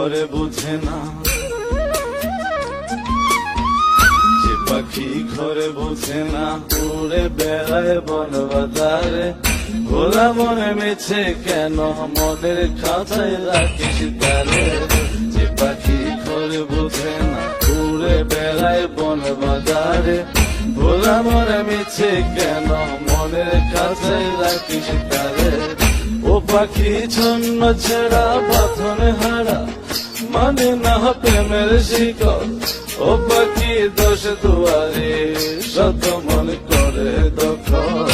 ঘরে বুঝে না, যে পাখি ঘরে বুঝে না, উড়ে বেড়ায় বন বাজারে। ভোলা মনে মিছে কেন মনের খাঁচায় রাখিস তারে। যে পাখি ঘরে বুঝে না, উড়ে বেড়ায় বন বাজারে। ভোলা মনে মিছে কেন মনের খাঁচায় রাখিস তারে। ও পাখি ছন্ন ছেড়া বাঁধনে হারা, মানে না প্রেমের শিকল। ও পাখি দোষ দুয়ারে, শত মন করে দখল।